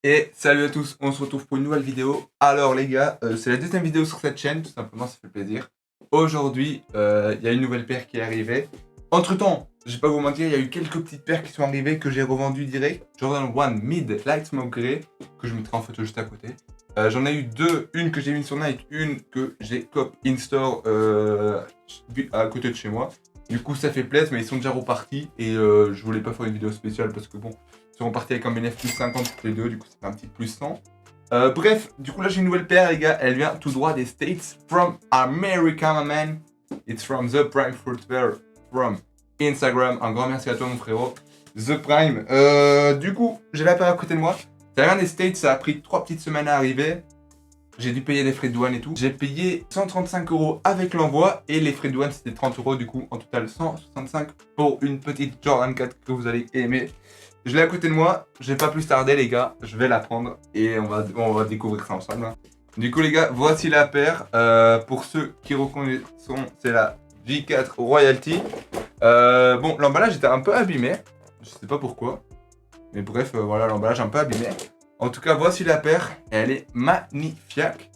Et salut à tous, on se retrouve pour une nouvelle vidéo. Alors les gars, c'est la deuxième vidéo sur cette chaîne, tout simplement, ça fait plaisir. Aujourd'hui, il y a une nouvelle paire qui est arrivée. Entre temps, je vais pas vous mentir, il y a eu quelques petites paires qui sont arrivées que j'ai revendues direct. Jordan 1 Mid Light Smoke Grey, que je mettrai en photo juste à côté. J'en ai eu deux, une que j'ai mise sur Nike, une que j'ai cop in-store à côté de chez moi. Du coup ça fait plaisir, mais ils sont déjà repartis et je voulais pas faire une vidéo spéciale parce que bon, ils sont repartis avec un bénéfice plus 50 pour les deux, du coup c'est un petit plus 100. Bref, du coup là j'ai une nouvelle paire les gars, elle vient tout droit des States, from America my man. It's from The Prime Footwear, from Instagram. Un grand merci à toi mon frérot, The Prime. Du coup, j'ai la paire à côté de moi. Ça vient des States, ça a pris 3 petites semaines à arriver. J'ai dû payer les frais de douane et tout. J'ai payé 135 € avec l'envoi et les frais de douane c'était 30 €, du coup en total 165 pour une petite Jordan 4 que vous allez aimer. Je l'ai à côté de moi, je vais pas plus tarder les gars, je vais la prendre et on va découvrir ça ensemble. Hein. Du coup les gars, voici la paire. Pour ceux qui reconnaîtront, c'est la J4 Royalty. Bon, l'emballage était un peu abîmé, je sais pas pourquoi. Mais bref, voilà, l'emballage un peu abîmé. En tout cas, voici la paire. Elle est magnifique.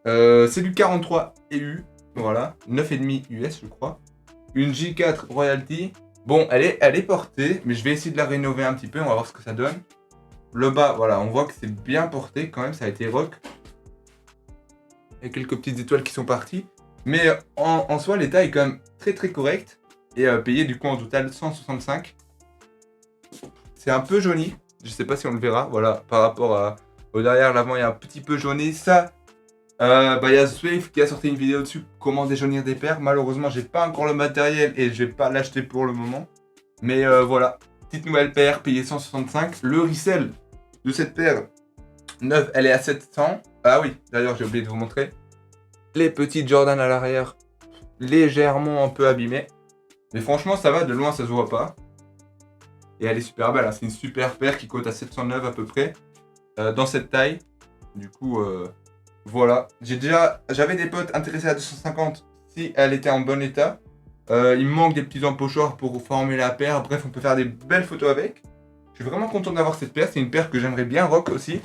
C'est du 43 EU. Voilà. 9,5 US, je crois. Une J4 Royalty. Bon, elle est portée, mais je vais essayer de la rénover un petit peu. On va voir ce que ça donne. Le bas, voilà, on voit que c'est bien porté quand même. Ça a été rock. Il y a quelques petites étoiles qui sont parties. Mais en soi, l'état est quand même très très correct. Et payé du coup en total 165. C'est un peu jauni. Je sais pas si on le verra. Voilà, par rapport au derrière, l'avant, il y a un petit peu jauni. Ça, il y a Swift qui a sorti une vidéo dessus. Comment déjaunir des paires. Malheureusement, j'ai pas encore le matériel et je vais pas l'acheter pour le moment. Mais voilà, petite nouvelle paire payée 165. Le resell de cette paire neuve, elle est à 700. Ah oui, d'ailleurs, j'ai oublié de vous montrer. Les petits Jordan à l'arrière, légèrement un peu abîmés. Mais franchement, ça va, de loin, ça se voit pas. Et elle est super belle, hein. C'est une super paire qui coûte à 709 à peu près, dans cette taille. Du coup, voilà. J'avais des potes intéressés à 250 si elle était en bon état. Il me manque des petits empochoirs pour former la paire. Bref, on peut faire des belles photos avec. Je suis vraiment content d'avoir cette paire. C'est une paire que j'aimerais bien rock aussi.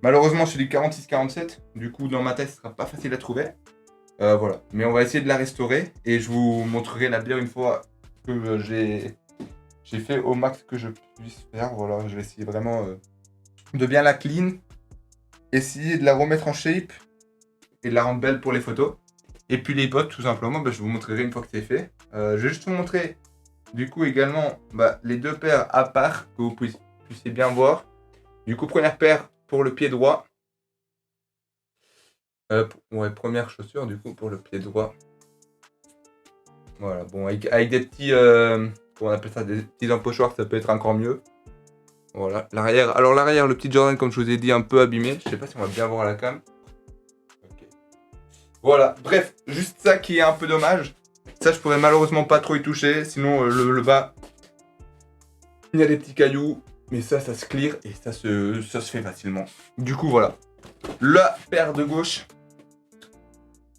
Malheureusement, je suis du 46-47. Du coup, dans ma tête, ce sera pas facile à trouver. Voilà. Mais on va essayer de la restaurer. Et je vous montrerai la bière une fois que j'ai fait au max que je puisse faire. Voilà, je vais essayer vraiment de bien la clean. Essayer de la remettre en shape. Et de la rendre belle pour les photos. Et puis les bottes, tout simplement, je vous montrerai une fois que c'est fait. Je vais juste vous montrer, du coup, également, les deux paires à part, que vous puissiez bien voir. Du coup, première paire pour le pied droit. Ouais, première chaussure, du coup, pour le pied droit. Voilà, bon, avec des petits... comment on appelle ça, des petits empochoirs, ça peut être encore mieux. Voilà, l'arrière. Alors l'arrière, le petit Jordan, comme je vous ai dit, un peu abîmé. Je sais pas si on va bien voir la cam. Ok. Voilà, bref, juste ça qui est un peu dommage. Ça, je pourrais malheureusement pas trop y toucher. Sinon, le bas, il y a des petits cailloux. Mais ça se clear et ça se fait facilement. Du coup, voilà. La paire de gauche.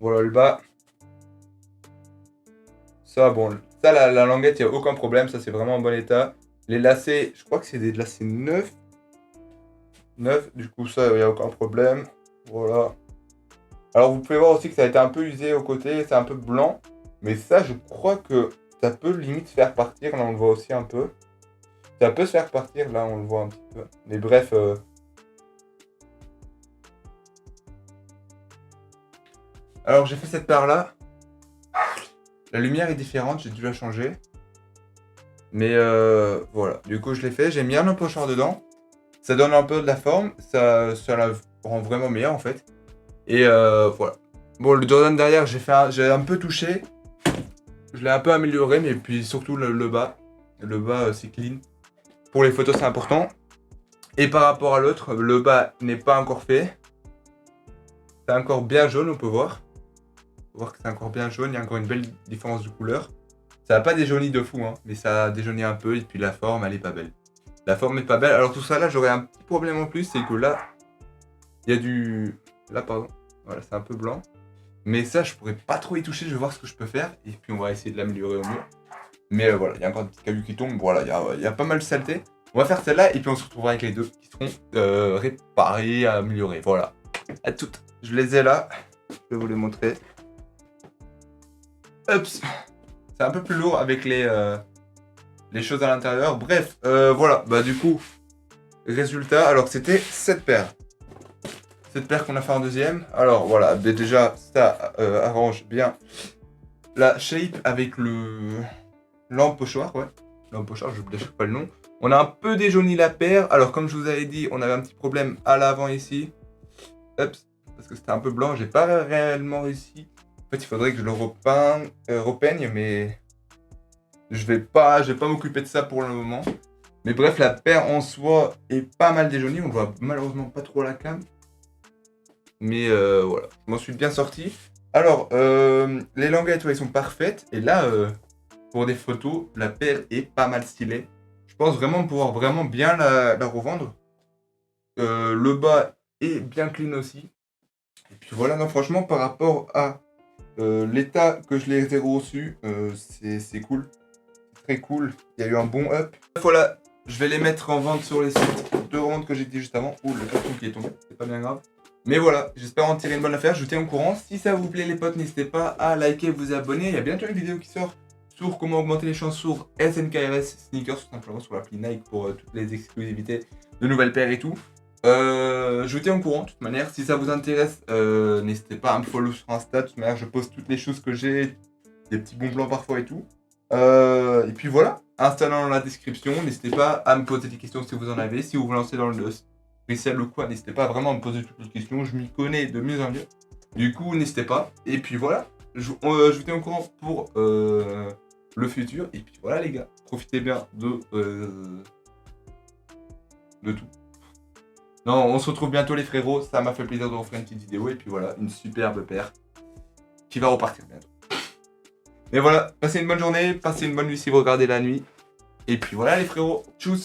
Voilà le bas. Ça, bon, ça, la languette, il n'y a aucun problème. Ça, c'est vraiment en bon état. Les lacets, je crois que c'est des lacets neufs. Du coup, ça, il n'y a aucun problème. Voilà. Alors, vous pouvez voir aussi que ça a été un peu usé au côté. C'est un peu blanc. Mais ça, je crois que ça peut limite faire partir. Là, on le voit aussi un peu. Ça peut se faire partir. Là, on le voit un petit peu. Mais bref. Alors, j'ai fait cette paire-là. La lumière est différente. J'ai dû la changer. Mais voilà. Du coup, je l'ai fait. J'ai mis un empocheur dedans. Ça donne un peu de la forme. Ça la rend vraiment meilleure, en fait. Et voilà. Bon, le Jordan derrière, j'ai un peu touché. Je l'ai un peu amélioré, mais puis surtout le bas. Le bas, c'est clean. Pour les photos, c'est important. Et par rapport à l'autre, le bas n'est pas encore fait. C'est encore bien jaune, on peut voir. On peut voir que c'est encore bien jaune. Il y a encore une belle différence de couleur. Ça n'a pas déjauni de fou, hein, mais ça a déjauné un peu. Et puis la forme, elle est pas belle. La forme est pas belle. Alors tout ça, là, j'aurais un petit problème en plus. C'est que là, il y a du... Là, pardon. Voilà, c'est un peu blanc. Mais ça, je pourrais pas trop y toucher. Je vais voir ce que je peux faire. Et puis, on va essayer de l'améliorer au mieux. Mais voilà, il y a encore des petits cailloux qui tombent. Voilà, il y a pas mal de saleté. On va faire celle-là et puis on se retrouvera avec les deux qui seront réparés, améliorés. Voilà. À toutes. Je les ai là. Je vais vous les montrer. Hop. C'est un peu plus lourd avec les choses à l'intérieur. Bref, voilà. Bah du coup, résultat. Alors c'était 7 paires. Cette paire qu'on a fait en deuxième. Alors voilà, déjà ça arrange bien la shape avec l'empochoir, ouais. L'empochoir, je ne sais pas le nom. On a un peu déjauni la paire. Alors comme je vous avais dit, on avait un petit problème à l'avant ici. Hop, parce que c'était un peu blanc, j'ai pas réellement réussi. En fait, il faudrait que je le repeigne, mais je vais pas m'occuper de ça pour le moment. Mais bref, la paire en soi est pas mal déjaunie. On voit malheureusement pas trop la cam. Mais voilà, je m'en suis bien sorti. Alors, les languettes, ouais, ils sont parfaites. Et là, pour des photos, la paire est pas mal stylée. Je pense vraiment pouvoir vraiment bien la revendre. Le bas est bien clean aussi. Et puis voilà, non, franchement, par rapport à l'état que je les ai reçus, c'est cool. Très cool. Il y a eu un bon up. Voilà, je vais les mettre en vente sur les sites de revente que j'ai dit juste avant. Ouh, le carton qui est tombé, c'est pas bien grave. Mais voilà, j'espère en tirer une bonne affaire, je vous tiens au courant. Si ça vous plaît les potes, n'hésitez pas à liker, vous abonner. Il y a bientôt une vidéo qui sort sur comment augmenter les chances sur SNKRS Sneakers, tout simplement sur l'appli Nike pour toutes les exclusivités de nouvelles paires et tout. Je vous tiens au courant de toute manière. Si ça vous intéresse, n'hésitez pas à me follow sur Insta. De toute manière, je poste toutes les choses que j'ai, des petits bons plans parfois et tout. Et puis voilà, Insta dans la description. N'hésitez pas à me poser des questions si vous en avez. Si vous vous lancez dans le spécial ou quoi, n'hésitez pas vraiment à me poser toutes les questions. Je m'y connais de mieux en mieux. Du coup, n'hésitez pas. Et puis voilà, je vous tiens au courant pour le futur. Et puis voilà les gars, profitez bien de tout. Non, on se retrouve bientôt les frérots. Ça m'a fait plaisir de vous faire une petite vidéo. Et puis voilà, une superbe paire qui va repartir bientôt. Et voilà, passez une bonne journée, passez une bonne nuit si vous regardez la nuit. Et puis voilà les frérots, tchuss!